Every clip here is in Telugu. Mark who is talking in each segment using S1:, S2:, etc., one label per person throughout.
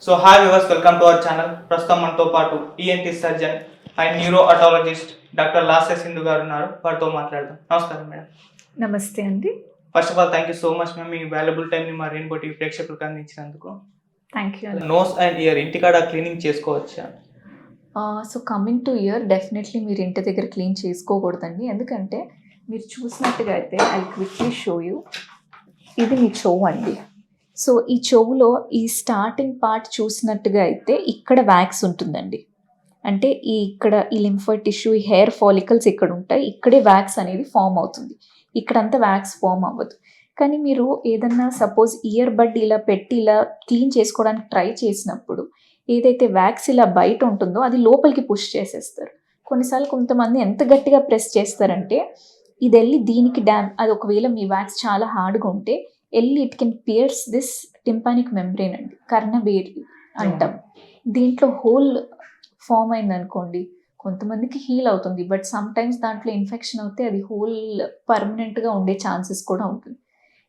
S1: So hi viewers, welcome to our channel. ప్రస్తుతం మనతో పాటు ENT surgeon and neuro otologist doctor Lasya Sindhu గారు ఉన్నారు. వారితో మాట్లాడదాం. నమస్కారం మేడం.
S2: నమస్తే అండి.
S1: First of all thank you so much ma'am, మీ వాల్యుబుల్ టైంని మా రెయిన్బో టీవీ ప్రేక్షకులకు అందించినందుకు.
S2: Thank you.
S1: Nose and ear ఇంటికాడ క్లీనింగ్ చేసుకోవచ్చా?
S2: So coming to ear, definitely మీరు ఇంటి దగ్గర క్లీన్ చేసుకోకూడదండి. ఎందుకంటే మీరు చూసినట్టుగా అయితే ఐ క్విక్లీ షో యూ. ఇది మీ చెవు అండి. సో ఈ చెవులో ఈ స్టార్టింగ్ పార్ట్ చూసినట్టుగా అయితే ఇక్కడ వ్యాక్స్ ఉంటుందండి. అంటే ఇక్కడ ఈ లింఫాయిడ్ టిష్యూ, ఈ హెయిర్ ఫాలికల్స్ ఇక్కడ ఉంటాయి. ఇక్కడే వ్యాక్స్ అనేది ఫామ్ అవుతుంది. ఇక్కడంతా వ్యాక్స్ ఫామ్ అవ్వదు. కానీ మీరు ఏదన్నా సపోజ్ ఇయర్ బడ్ ఇలా పెట్టి ఇలా క్లీన్ చేసుకోవడానికి ట్రై చేసినప్పుడు ఏదైతే వ్యాక్స్ ఇలా బయట ఉంటుందో అది లోపలికి పుష్ చేసేస్తారు. కొన్నిసార్లు కొంతమంది ఎంత గట్టిగా ప్రెస్ చేస్తారంటే ఇది వెళ్ళి దీనికి అది ఒకవేళ మీ వ్యాక్స్ చాలా హార్డ్గా ఉంటే వెళ్ళి it can pierce this tympanic membrane అండి, కర్ణబేరి అంటాం. దీంట్లో హోల్ ఫామ్ అయింది అనుకోండి, కొంతమందికి హీల్ అవుతుంది. బట్ సమ్ టైమ్స్ దాంట్లో ఇన్ఫెక్షన్ అవుతే అది హోల్ పర్మనెంట్గా ఉండే ఛాన్సెస్ కూడా ఉంటుంది.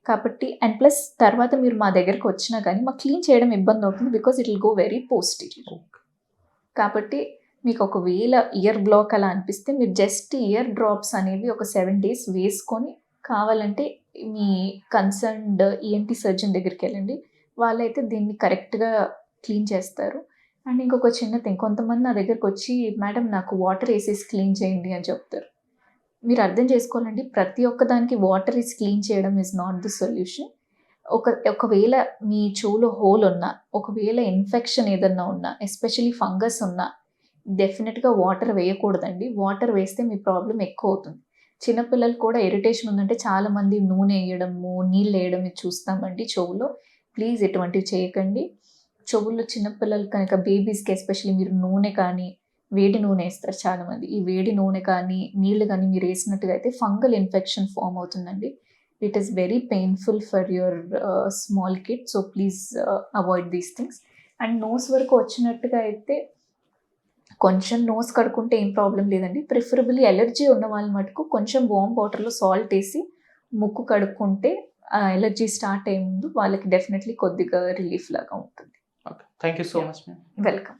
S2: కాబట్టి అండ్ ప్లస్ తర్వాత మీరు మా దగ్గరకు వచ్చినా కానీ మాకు క్లీన్ చేయడం ఇబ్బంది అవుతుంది, because it will go very posterior. కాబట్టి మీకు ఒకవేళ ఇయర్ బ్లాక్ అలా అనిపిస్తే మీరు జస్ట్ ఇయర్ డ్రాప్స్ అనేవి ఒక 7 days వేసుకొని కావాలంటే మీ కన్సర్న్డ్ ఈఎన్టీ సర్జన్ దగ్గరికి వెళ్ళండి. వాళ్ళైతే దీన్ని కరెక్ట్గా క్లీన్ చేస్తారు. అండ్ ఇంకొక చిన్న థింగ్, కొంతమంది నా దగ్గరకు వచ్చి మేడం నాకు వాటర్ వేసేసి క్లీన్ చేయండి అని చెప్తారు. మీరు అర్థం చేసుకోవాలండి, ప్రతి ఒక్కదానికి వాటర్ వేసి క్లీన్ చేయడం ఈజ్ నాట్ ది సొల్యూషన్. ఒకవేళ మీ చెవులో హోల్ ఉన్నా, ఒకవేళ ఇన్ఫెక్షన్ ఏదన్నా ఉన్నా, ఎస్పెషలీ ఫంగస్ ఉన్నా డెఫినెట్గా వాటర్ వేయకూడదండి. వాటర్ వేస్తే మీ ప్రాబ్లం ఎక్కువ అవుతుంది. చిన్నపిల్లలు కూడా ఇరిటేషన్ ఉందంటే చాలామంది నూనె వేయడము, నీళ్ళు వేయడం ఇది చూస్తామండి చెవులో. ప్లీజ్ ఎటువంటివి చేయకండి. చెవుల్లో చిన్నపిల్లలు కనుక బేబీస్కి ఎస్పెషలీ మీరు నూనె కానీ వేడి నూనె వేస్తారు చాలామంది. ఈ వేడి నూనె కానీ నీళ్ళు కానీ మీరు వేసినట్టుగా అయితే ఫంగల్ ఇన్ఫెక్షన్ ఫామ్ అవుతుందండి. It is very painful for your small kid. So please avoid these things. And nose వరకు వచ్చినట్టుగా అయితే కొంచెం నోస్ కడుక్కుంటే ఏం ప్రాబ్లం లేదండి. ప్రిఫరబుల్లీ ఎలర్జీ ఉన్న వాళ్ళ మటుకు కొంచెం వామ్ వాటర్లో సాల్ట్ వేసి ముక్కు కడుక్కుంటే ఎలర్జీ స్టార్ట్ అయ్యే ముందు వాళ్ళకి డెఫినెట్లీ కొద్దిగా రిలీఫ్ లాగా ఉంటుంది.
S1: Okay, thank you so much ma'am.
S2: Welcome.